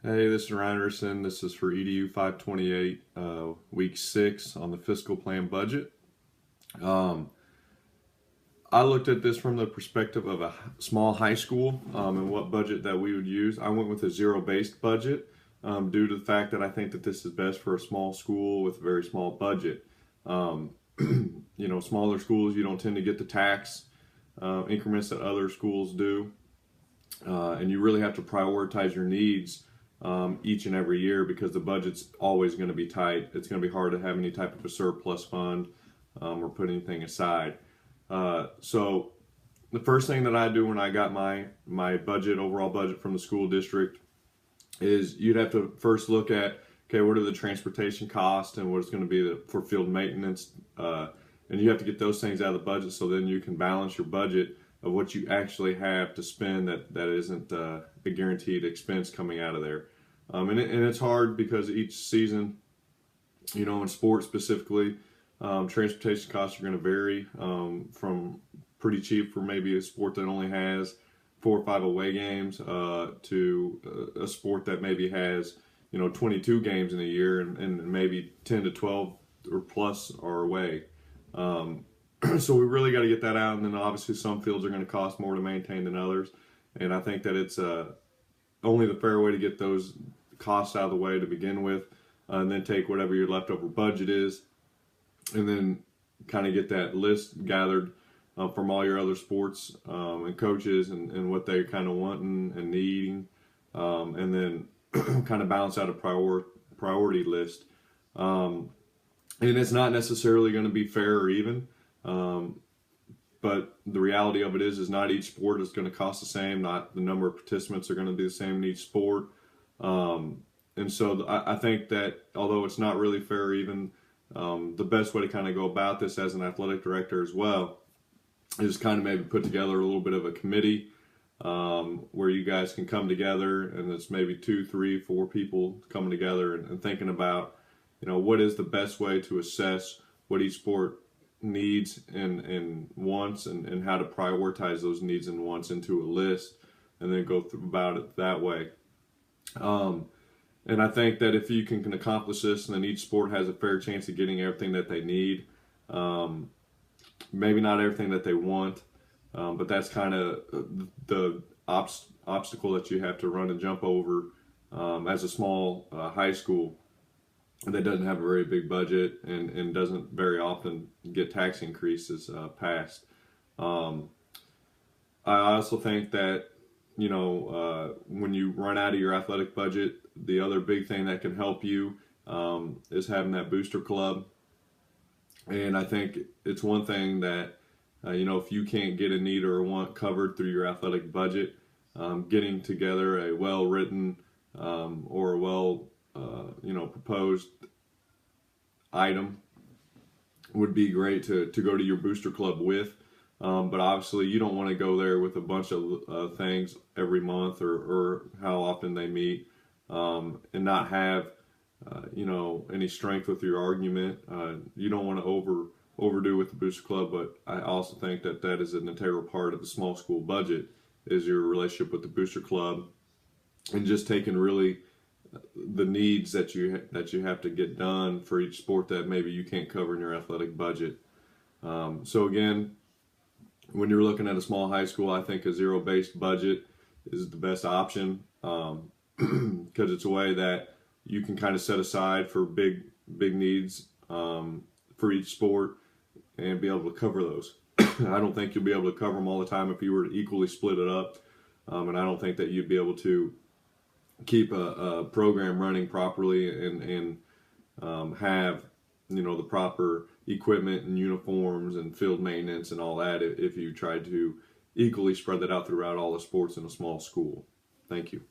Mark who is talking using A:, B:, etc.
A: Hey, this is Ryan Anderson. This is for EDU 528, week 6 on the fiscal plan budget. Um, I looked at this from the perspective of a small high school and what budget that we would use. I went with a zero-based budget due to the fact that I think that this is best for a small school with a very small budget. Um, smaller schools, you don't tend to get the tax increments that other schools do. And you really have to prioritize your needs each and every year because the budget's always going to be tight. It's going to be hard to have any type of a surplus fund or put anything aside. So the first thing that I do when I got my budget, overall budget from the school district, is you'd have to first look at, okay, what are the transportation costs and what it's going to be for field maintenance, and you have to get those things out of the budget so then you can balance your budget of what you actually have to spend that isn't a guaranteed expense coming out of there. And it's hard because each season, in sports specifically, transportation costs are going to vary from pretty cheap for maybe a sport that only has 4 or 5 away games to a sport that maybe has 22 games in a year and maybe 10 to 12 or plus are away. So we really got to get that out, and then obviously some fields are going to cost more to maintain than others, and I think that it's only the fair way to get those costs out of the way to begin with, and then take whatever your leftover budget is, and then kind of get that list gathered from all your other sports and coaches and what they're kind of wanting and needing, and then kind of balance out a priority list. And it's not necessarily going to be fair or even. But the reality of it is not each sport is going to cost the same. Not the number of participants are going to be the same in each sport. And so I think that although it's not really fair or even, the best way to kind of go about this as an athletic director as well is kind of maybe put together a little bit of a committee where you guys can come together, and it's maybe 2, 3, 4 people coming together and thinking about, what is the best way to assess what each sport needs and wants, and how to prioritize those needs and wants into a list, and then go through about it that way. And I think that if you can accomplish this, and then each sport has a fair chance of getting everything that they need, maybe not everything that they want, but that's kind of the obstacle that you have to run and jump over as a small high school that doesn't have a very big budget and doesn't very often get tax increases passed. I also think that, when you run out of your athletic budget, the other big thing that can help you is having that booster club. And I think it's one thing that, if you can't get a need or a want covered through your athletic budget, getting together a well-written or a proposed item would be great to go to your booster club with. But obviously you don't want to go there with a bunch of things every month or how often they meet, and not have any strength with your argument. You don't want to overdo with the booster club, but I also think that is an integral part of the small school budget is your relationship with the booster club, and just taking really the needs that you have to get done for each sport that maybe you can't cover in your athletic budget. So again, when you're looking at a small high school, I think a zero-based budget is the best option, because it's a way that you can kind of set aside for big needs for each sport and be able to cover those. I don't think you'll be able to cover them all the time if you were to equally split it up, and I don't think that you'd be able to keep a program running properly and have the proper equipment and uniforms and field maintenance and all that if you tried to equally spread that out throughout all the sports in a small school. Thank you.